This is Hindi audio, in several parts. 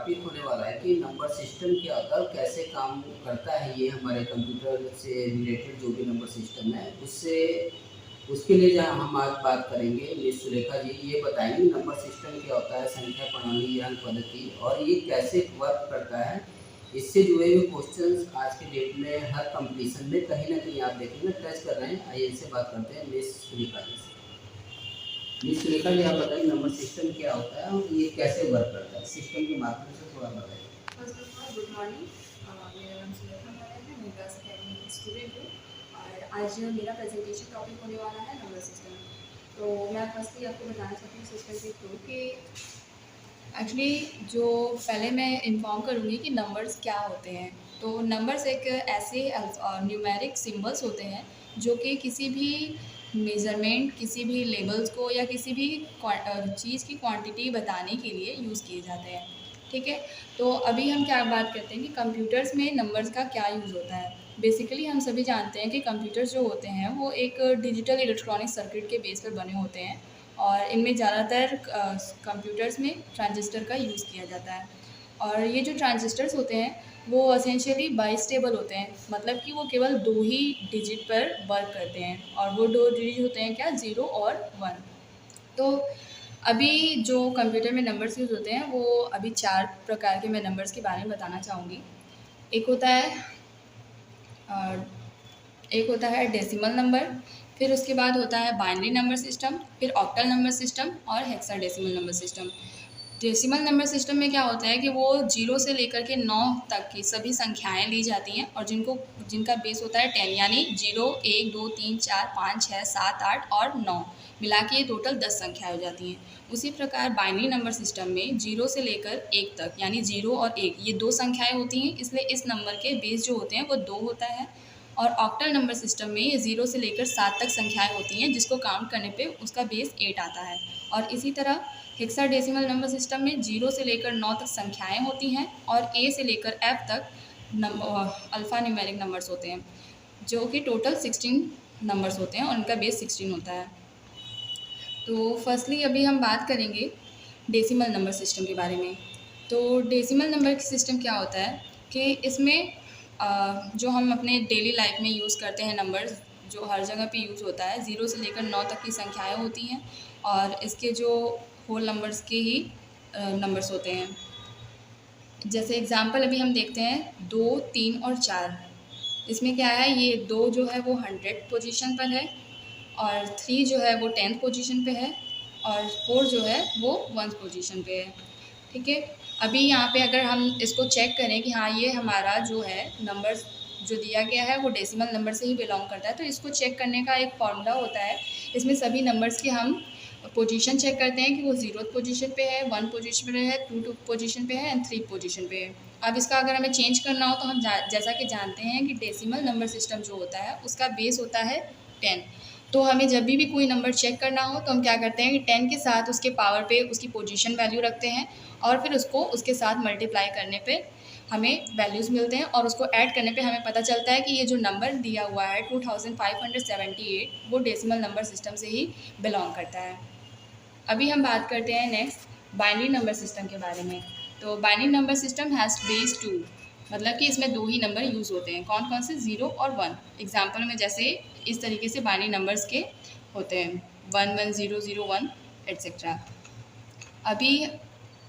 टॉपिक होने वाला है कि नंबर सिस्टम क्या होता है और कैसे काम करता है ये हमारे कंप्यूटर से रिलेटेड जो भी नंबर सिस्टम है उससे उसके लिए जहाँ हम आज बात करेंगे मिस सुलेखा जी ये बताएंगे नंबर सिस्टम क्या होता है, संख्या प्रणाली या अंक पद्धति और ये कैसे वर्क करता है। इससे जुड़े हुए क्वेश्चंस आज के डेट में हर कंपटीशन में कहीं ना कहीं आप देखेंगे टच कर रहे हैं। आइए इनसे बात करते हैं मिस सुलेखा जी से। मिस सुलेखा जी आप बताइए नंबर सिस्टम क्या होता है और ये कैसे वर्क करता है, सिस्टम के माध्यम से थोड़ा बताइए। First of all good morning. मेरा नाम सुलेखा है, मैं क्लास अकेडमी की स्टूडेंट हूँ और आज मेरा प्रेजेंटेशन टॉपिक होने वाला है नंबर सिस्टम। तो मैं फर्स्टली आपको बताना चाहती हूँ सिस्टम के थ्रू कि एक्चुअली जो पहले मैं इन्फॉर्म करूँगी कि नंबर्स क्या होते हैं। तो नंबर्स एक ऐसे न्यूमेरिक सिंबल्स होते हैं जो कि किसी भी मेज़रमेंट, किसी भी लेबल्स को या किसी भी चीज़ की क्वांटिटी बताने के लिए यूज़ किए जाते हैं। ठीक है, तो अभी हम क्या बात करते हैं कि कंप्यूटर्स में नंबर्स का क्या यूज़ होता है। बेसिकली हम सभी जानते हैं कि कंप्यूटर्स जो होते हैं वो एक डिजिटल इलेक्ट्रॉनिक सर्किट के बेस पर बने होते हैं और इनमें ज़्यादातर कंप्यूटर्स में ट्रांजिस्टर का यूज़ किया जाता है। और ये जो ट्रांजिस्टर्स होते हैं वो एसेंशियली बाइस्टेबल होते हैं, मतलब कि वो केवल 2 ही डिजिट पर वर्क करते हैं और वो 2 डिजिट होते हैं क्या, 0 और 1। तो अभी जो कंप्यूटर में नंबर्स यूज़ होते हैं वो अभी 4 प्रकार के मैं नंबर्स के बारे में बताना चाहूँगी। एक होता है डेसिमल नंबर, फिर उसके बाद होता है बाइनरी नंबर सिस्टम, फिर ऑक्टल नंबर सिस्टम और hexadecimal number system. Decimal number system में क्या होता है कि वो 0 से लेकर के 9 तक की सभी संख्याएं ली जाती हैं और जिनका बेस होता है 10, यानी 0, 1, 2, 3, 4, 5, 6, 7, 8 और 9 मिला के ये टोटल 10 संख्याएं हो जाती हैं। उसी प्रकार बाइनरी नंबर सिस्टम में 0 से लेकर 1 तक, यानी 0 और 1 ये 2 संख्याएं होती हैं, इसलिए इस नंबर के बेस जो होते हैं वो 2 होता है। और ऑक्टल नंबर सिस्टम में ये 0 से लेकर 7 तक संख्याएं होती हैं, जिसको काउंट करने पे उसका बेस 8 आता है। और इसी तरह हेक्साडेसिमल नंबर सिस्टम में 0 से लेकर 9 तक संख्याएं होती हैं और ए से लेकर एफ तक अल्फ़ा न्यूमेरिक नंबर्स होते हैं, जो कि टोटल 16 नंबर्स होते हैं और उनका बेस 16 होता है। तो फर्स्टली अभी हम बात करेंगे डेसिमल नंबर सिस्टम के बारे में। तो डेसिमल नंबर सिस्टम क्या होता है कि इसमें जो हम अपने डेली लाइफ में यूज़ करते हैं नंबर्स, जो हर जगह पे यूज़ होता है, 0 से लेकर 9 तक की संख्याएं होती हैं और इसके जो होल नंबर्स के ही नंबर्स होते हैं। जैसे एग्जांपल अभी हम देखते हैं 2, 3 और 4। इसमें क्या है, ये 2 जो है वो 100 पोजीशन पर है और 3 जो है वो 10th पोजीशन पे है और 4 जो है वो 1st पोजीशन पे है। ठीक है, अभी यहाँ पे अगर हम इसको चेक करें कि हाँ ये हमारा जो है नंबर्स जो दिया गया है वो डेसिमल नंबर से ही बिलोंग करता है, तो इसको चेक करने का एक फॉर्मूला होता है। इसमें सभी नंबर्स के हम पोजीशन चेक करते हैं कि वो 0th पोजीशन पे है, 1 पोजीशन पे है, 2 पोजीशन पे है एंड 3 पोजीशन पे है। अब इसका अगर हमें चेंज करना हो तो हम जैसा कि जानते हैं कि डेसिमल नंबर सिस्टम जो होता है उसका बेस होता है 10। तो हमें जब भी कोई नंबर चेक करना हो तो हम क्या करते हैं कि 10 के साथ उसके पावर पे उसकी पोजीशन वैल्यू रखते हैं और फिर उसको उसके साथ मल्टीप्लाई करने पे हमें वैल्यूज़ मिलते हैं और उसको ऐड करने पे हमें पता चलता है कि ये जो नंबर दिया हुआ है 2578 वो डेसिमल नंबर सिस्टम से ही बिलोंग करता है। अभी हम बात करते हैं नेक्स्ट बाइनरी नंबर सिस्टम के बारे में। तो binary number system has base 2, मतलब कि इसमें 2 ही नंबर यूज़ होते हैं। कौन कौन से, 0 और 1। एग्जाम्पल में जैसे इस तरीके से बाइनरी नंबर्स के होते हैं 1 1 0 0 1 एट्सेट्रा।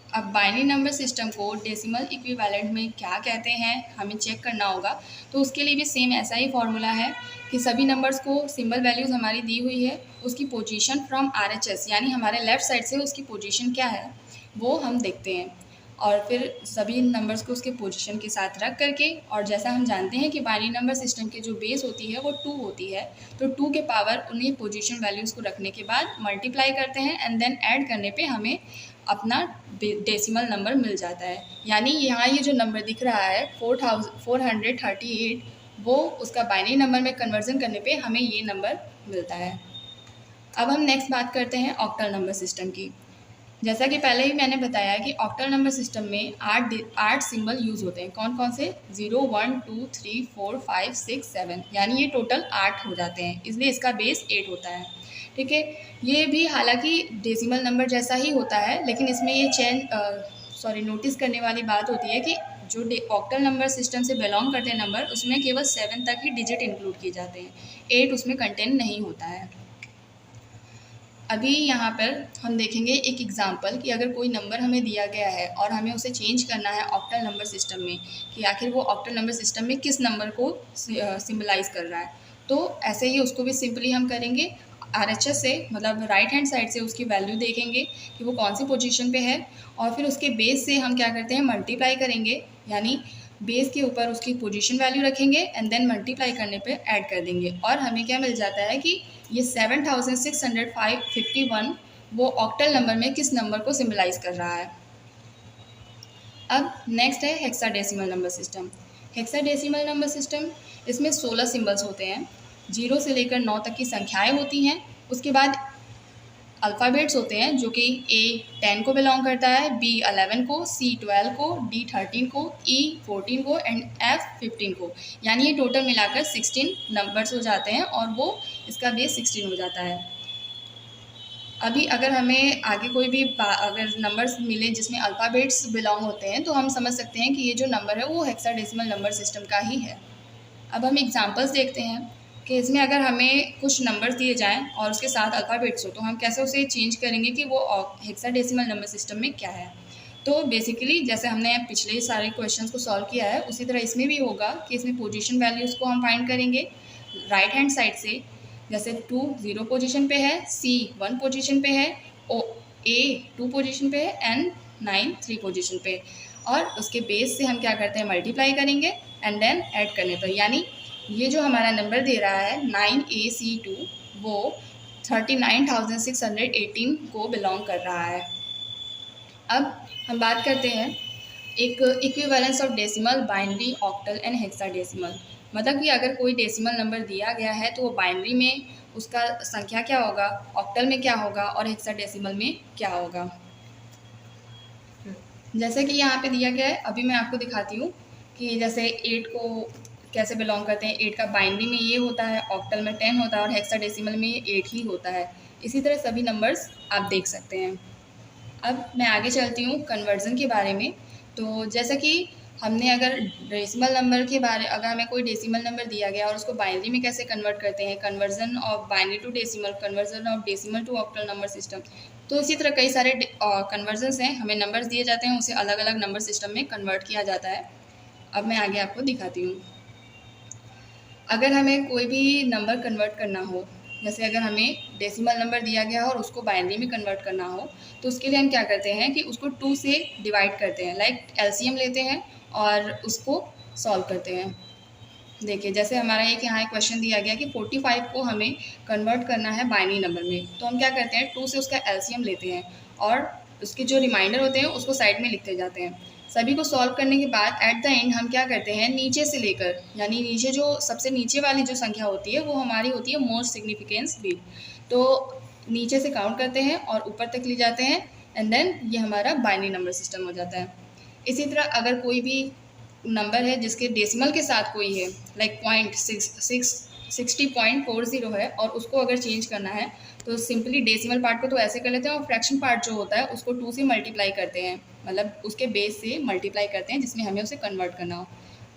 अब बाइनरी नंबर सिस्टम को डेसिमल इक्विवेलेंट में क्या कहते हैं हमें चेक करना होगा। तो उसके लिए भी सेम ऐसा ही फॉर्मूला है कि सभी नंबर्स को सिंबल वैल्यूज़ हमारी दी हुई है, उसकी पोजीशन फ्रॉम RHS, यानी हमारे लेफ़्ट साइड से उसकी पोजीशन क्या है वो हम देखते हैं और फिर सभी नंबर्स को उसके पोजीशन के साथ रख करके, और जैसा हम जानते हैं कि बाइनरी नंबर सिस्टम की जो बेस होती है वो 2 होती है, तो 2 के पावर उन्हीं पोजीशन वैल्यूज़ को रखने के बाद मल्टीप्लाई करते हैं एंड देन ऐड करने पे हमें अपना डेसिमल नंबर मिल जाता है। यानी यहाँ ये जो नंबर दिख रहा है 438, वो उसका बाइनरी नंबर में कन्वर्जन करने पे हमें ये नंबर मिलता है। अब हम नेक्स्ट बात करते हैं ऑक्टल नंबर सिस्टम की। जैसा कि पहले ही मैंने बताया कि ऑक्टल नंबर सिस्टम में 8 सिंबल यूज़ होते हैं। कौन कौन से, 0 1 2 3 4 5 6 7, यानी ये टोटल 8 हो जाते हैं, इसलिए इसका बेस 8 होता है। ठीक है, ये भी हालांकि डेसिमल नंबर जैसा ही होता है, लेकिन इसमें ये नोटिस करने वाली बात होती है कि जो ऑक्टल नंबर सिस्टम से बिलोंग करते हैं नंबर, उसमें केवल 7 तक ही डिजिट इंक्लूड किए जाते हैं, 8 उसमें कंटेंट नहीं होता है। अभी यहाँ पर हम देखेंगे एक एग्जांपल कि अगर कोई नंबर हमें दिया गया है और हमें उसे चेंज करना है ऑक्टल नंबर सिस्टम में, कि आखिर वो ऑक्टल नंबर सिस्टम में किस नंबर को सिम्बलाइज़ कर रहा है। तो ऐसे ही उसको भी सिंपली हम करेंगे RHS से, मतलब राइट हैंड साइड से उसकी वैल्यू देखेंगे कि वो कौन सी पोजीशन पे है, और फिर उसके बेस से हम क्या करते हैं, मल्टीप्लाई करेंगे, यानी बेस के ऊपर उसकी पोजीशन वैल्यू रखेंगे एंड देन मल्टीप्लाई करने पे ऐड कर देंगे, और हमें क्या मिल जाता है कि ये 7651 वो ऑक्टल नंबर में किस नंबर को सिम्बलाइज़ कर रहा है। अब नेक्स्ट है hexadecimal number system. Hexadecimal number system, इसमें 16 सिम्बल्स होते हैं, 0 से लेकर 9 तक की संख्याएं होती हैं। उसके बाद अल्फ़ाबेट्स होते हैं जो कि A 10 को बिलोंग करता है, B 11 को, C 12 को, D 13 को, E 14 को एंड F 15 को, यानी ये टोटल मिलाकर 16 नंबर्स हो जाते हैं और वो इसका बेस 16 हो जाता है। अभी अगर हमें आगे कोई भी अगर नंबर्स मिले जिसमें अल्फ़ाबेट्स बिलोंग होते हैं, तो हम समझ सकते हैं कि ये जो नंबर है वो हेक्साडेसिमल नंबर सिस्टम का ही है। अब हम एग्जांपल्स देखते हैं कि इसमें अगर हमें कुछ नंबर्स दिए जाएं और उसके साथ अल्फ़ाबेट्स हो, तो हम कैसे उसे चेंज करेंगे कि वो हेक्साडेसिमल नंबर सिस्टम में क्या है। तो बेसिकली जैसे हमने पिछले सारे क्वेश्चंस को सॉल्व किया है, उसी तरह इसमें भी होगा कि इसमें पोजीशन वैल्यूज़ को हम फाइंड करेंगे राइट हैंड साइड से। जैसे 2 0 पोजीशन पे है, C 1 पोजीशन पे है, A 2 पोजीशन पे है एंड 9 3 पोजीशन पे, और उसके बेस से हम क्या करते हैं, मल्टीप्लाई करेंगे एंड देन ऐड करने पर, यानी ये जो हमारा नंबर दे रहा है 9AC2 वो 39,618 को बिलोंग कर रहा है। अब हम बात करते हैं एक equivalence of decimal, binary, octal and hexadecimal. मतलब कि अगर कोई डेसिमल नंबर दिया गया है तो वो बाइनरी में उसका संख्या क्या होगा, ऑक्टल में क्या होगा और हेक्साडेसिमल में क्या होगा। जैसे कि यहाँ पे दिया गया है, अभी मैं आपको दिखाती हूँ कि जैसे 8 को कैसे बिलोंग करते हैं। 8 का बाइनरी में ये होता है, ऑक्टल में 10 होता है और हेक्साडेसिमल में 8 ही होता है। इसी तरह सभी नंबर्स आप देख सकते हैं। अब मैं आगे चलती हूँ कन्वर्जन के बारे में। तो जैसा कि हमने अगर डेसिमल नंबर के बारे, अगर हमें कोई डेसिमल नंबर दिया गया और उसको बाइनरी में कैसे कन्वर्ट करते हैं, conversion of binary to decimal, conversion of decimal to octal number system, तो इसी तरह कई सारे कन्वर्जन्स हैं। हमें नंबर्स दिए जाते हैं, उसे अलग अलग नंबर सिस्टम में कन्वर्ट किया जाता है। अब मैं आगे आपको दिखाती हूँ। अगर हमें कोई भी नंबर कन्वर्ट करना हो, जैसे अगर हमें डेसिमल नंबर दिया गया हो और उसको बाइनरी में कन्वर्ट करना हो, तो उसके लिए हम क्या करते हैं कि उसको 2 से डिवाइड करते हैं, लाइक LCM लेते हैं और उसको सॉल्व करते हैं। देखिए जैसे हमारा एक यहाँ एक क्वेश्चन दिया गया कि 45 को हमें कन्वर्ट करना है बाइनरी नंबर में, तो हम क्या करते हैं 2 से उसका LCM लेते हैं और उसके जो रिमाइंडर होते हैं उसको साइड में लिखते जाते हैं। सभी को सॉल्व करने के बाद एट द एंड हम क्या करते हैं, नीचे से लेकर, यानी नीचे जो सबसे नीचे वाली जो संख्या होती है वो हमारी होती है मोस्ट सिग्निफिकेंस बिट, तो नीचे से काउंट करते हैं और ऊपर तक ले जाते हैं एंड देन ये हमारा बाइनरी नंबर सिस्टम हो जाता है। इसी तरह अगर कोई भी नंबर है जिसके डेसिमल के साथ कोई है, लाइक 60.40 है और उसको अगर चेंज करना है तो सिंपली डेसिमल पार्ट को तो ऐसे कर लेते हैं और फ्रैक्शन पार्ट जो होता है उसको 2 से मल्टीप्लाई करते हैं, मतलब उसके बेस से मल्टीप्लाई करते हैं जिसमें हमें उसे कन्वर्ट करना हो।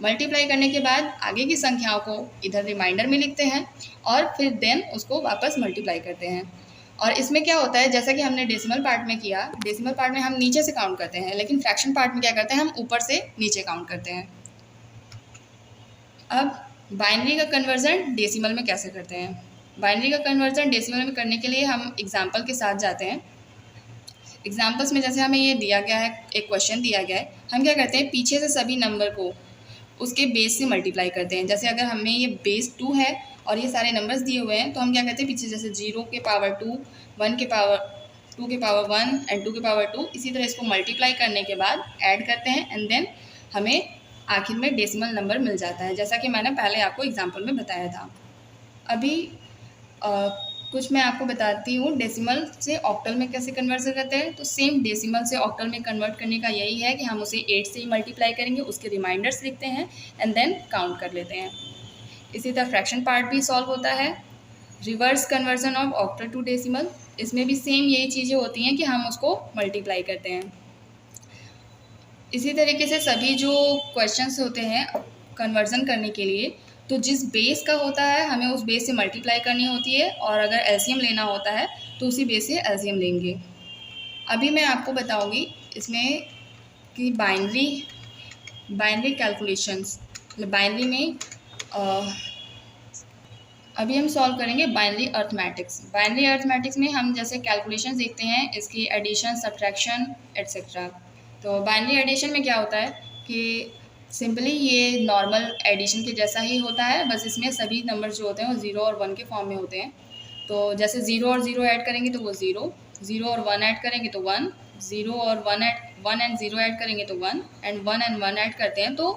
मल्टीप्लाई करने के बाद आगे की संख्याओं को इधर रिमाइंडर में लिखते हैं और फिर देन उसको वापस मल्टीप्लाई करते हैं। और इसमें क्या होता है, जैसा कि हमने डेसिमल पार्ट में किया, डेसिमल पार्ट में हम नीचे से काउंट करते हैं, लेकिन फ्रैक्शन पार्ट में क्या करते हैं, हम ऊपर से नीचे काउंट करते हैं। अब बाइनरी का कन्वर्जन डेसिमल में कैसे करते हैं। बाइनरी का कन्वर्जन डेसिमल में करने के लिए हम एग्जाम्पल के साथ जाते हैं। एग्जाम्पल्स में जैसे हमें ये दिया गया है, एक क्वेश्चन दिया गया है, हम क्या करते हैं पीछे से सभी नंबर को उसके बेस से मल्टीप्लाई करते हैं। जैसे अगर हमें ये बेस 2 है और ये सारे नंबर्स दिए हुए हैं, तो हम क्या करते हैं पीछे जैसे 0 के पावर 2, 1 के पावर 2 के पावर 1 एंड 2 के पावर 2, इसी तरह इसको मल्टीप्लाई करने के बाद ऐड करते हैं एंड देन हमें आखिर में डेसिमल नंबर मिल जाता है, जैसा कि मैंने पहले आपको एग्जाम्पल में बताया था। अभी कुछ मैं आपको बताती हूँ डेसिमल से ऑक्टल में कैसे कन्वर्जन करते हैं। तो सेम डेसिमल से ऑक्टल में कन्वर्ट करने का यही है कि हम उसे 8 से ही मल्टीप्लाई करेंगे, उसके रिमाइंडर्स लिखते हैं एंड देन काउंट कर लेते हैं। इसी तरह फ्रैक्शन पार्ट भी सॉल्व होता है। Reverse conversion of octal to decimal, इसमें भी सेम यही चीज़ें होती हैं कि हम उसको मल्टीप्लाई करते हैं। इसी तरीके से सभी जो क्वेश्चंस होते हैं कन्वर्जन करने के लिए, तो जिस बेस का होता है हमें उस बेस से मल्टीप्लाई करनी होती है, और अगर एलसीएम लेना होता है तो उसी बेस से एलसीएम लेंगे। अभी मैं आपको बताऊंगी इसमें कि बाइनरी कैलकुलेशंस, मतलब बाइनरी में अभी हम सॉल्व करेंगे बाइनरी अर्थमेटिक्स। बाइनरी अर्थमेटिक्स में हम जैसे कैलकुलेशन देखते हैं इसकी एडिशन, सब्ट्रैक्शन एट्सेट्रा। तो बाइनरी एडिशन में क्या होता है कि सिंपली ये नॉर्मल एडिशन के जैसा ही होता है, बस इसमें सभी नंबर जो होते हैं वो 0 और 1 के फॉर्म में होते हैं। तो जैसे 0 और 0 ऐड करेंगे तो वो 0, 0 और 1 ऐड करेंगे तो 1, 0 और 1 एंड 0 ऐड करेंगे तो 1, एंड 1 एंड 1 ऐड करते हैं तो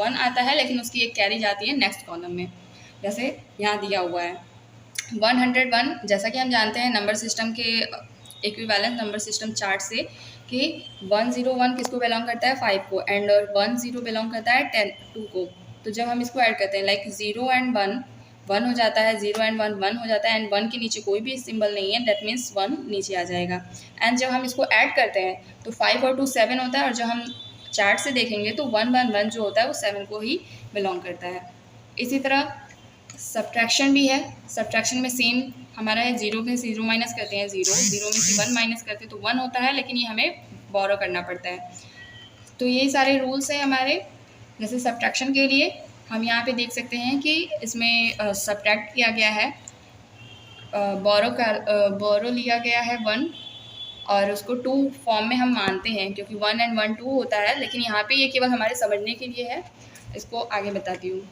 1 आता है, लेकिन उसकी एक कैरी जाती है नेक्स्ट कॉलम में, जैसे यहाँ दिया हुआ है 101। जैसा कि हम जानते हैं नंबर सिस्टम के इक्विवेलेंट नंबर सिस्टम चार्ट से कि 101 किसको बिलोंग करता है, 5 को, एंड 10 बिलोंग करता है 2 को। तो जब हम इसको ऐड करते हैं लाइक 0 एंड 1 हो जाता है, 0 एंड 1 हो जाता है, एंड 1 के नीचे कोई भी सिंबल नहीं है, दैट मीन्स 1 नीचे आ जाएगा। एंड जब हम इसको ऐड करते हैं तो 5 और 2 7 होता है, और जब हम चार्ट से देखेंगे तो 1 जो होता है वो 7 को ही बिलोंग करता है। इसी तरह सब्ट्रैक्शन भी है। सब्ट्रैक्शन में सेम हमारा है, 0 में 0 माइनस करते हैं 0, 0 में से 1 माइनस करते हैं तो 1 होता है, लेकिन ये हमें बोरो करना पड़ता है। तो यही सारे रूल्स हैं हमारे। जैसे सब्ट्रैक्शन के लिए हम यहाँ पे देख सकते हैं कि इसमें सब्ट्रैक्ट किया गया है, बोरो लिया गया है 1, और उसको 2 फॉर्म में हम मानते हैं क्योंकि 1 एंड 1 2 होता है, लेकिन यहाँ पे ये केवल हमारे समझने के लिए है। इसको आगे बताती हूँ।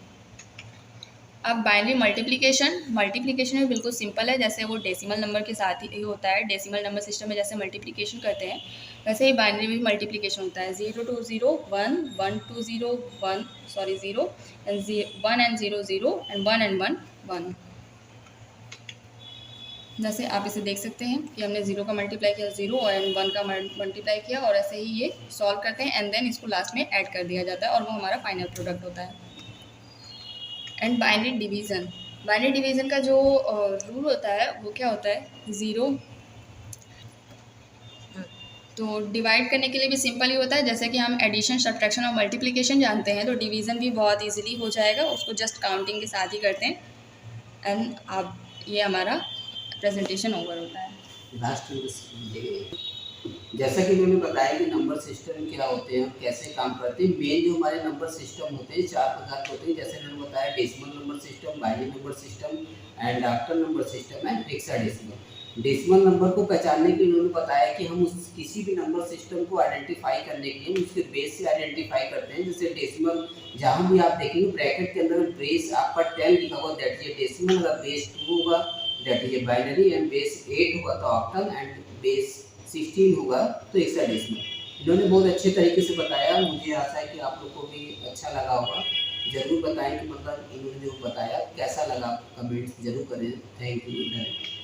अब बाइनरी मल्टीप्लिकेशन में बिल्कुल सिंपल है, जैसे वो डेसिमल नंबर के साथ ही होता है। डेसिमल नंबर सिस्टम में जैसे मल्टीप्लिकेशन करते हैं वैसे ही बाइनरी में मल्टीप्लिकेशन होता है। 0 to 0 1, 1 to 0 1, 0 and 1 and 0 0, and 1 and 1 1। जैसे आप इसे देख सकते हैं कि हमने 0 का मल्टीप्लाई किया 0 और 1 का मल्टीप्लाई किया, और ऐसे ही ये सॉल्व करते हैं, एंड देन इसको लास्ट में ऐड कर दिया जाता है और वो हमारा फाइनल प्रोडक्ट होता है। एंड बाइनरी डिवीज़न का जो रूल होता है वो क्या होता है, 0। तो डिवाइड करने के लिए भी सिंपल ही होता है, जैसे कि हम एडिशन, सब्ट्रैक्शन और मल्टीप्लिकेशन जानते हैं, तो डिवीज़न भी बहुत इजीली हो जाएगा, उसको जस्ट काउंटिंग के साथ ही करते हैं, एंड अब ये हमारा प्रेजेंटेशन ओवर होता है। लास्ट में जैसा कि मैंने बताया कि नंबर सिस्टम क्या होते हैं, कैसे काम करते हैं। मेन जो हमारे नंबर सिस्टम होते हैं 4 प्रकार के होते हैं, जैसे मैंने बताया decimal number system, binary number system, and octal number system and hexadecimal. Decimal number को पहचानने के लिए उन्होंने बताया कि हम उस किसी भी नंबर सिस्टम को आइडेंटिफाई करने के लिए उसके बेस से आइडेंटिफाई करते हैं। जैसे डेसिमल जहाँ भी आप देखेंगे ब्रैकेट के अंदर बेस आपका 10 लिखा हुआ, दैट इज डेसिमल। अगर बेस 2 होगा that is binary, and base 8 होगा तो ऑक्टल, एंड बेस 16 होगा तो हेक्साडेसिमल। इन्होंने बहुत अच्छे तरीके से बताया। मुझे आशा है कि आप लोग को भी अच्छा लगा होगा। ज़रूर बताएं कि मतलब इन्होंने जो बताया कैसा लगा, कमेंट्स ज़रूर करें। Thank you.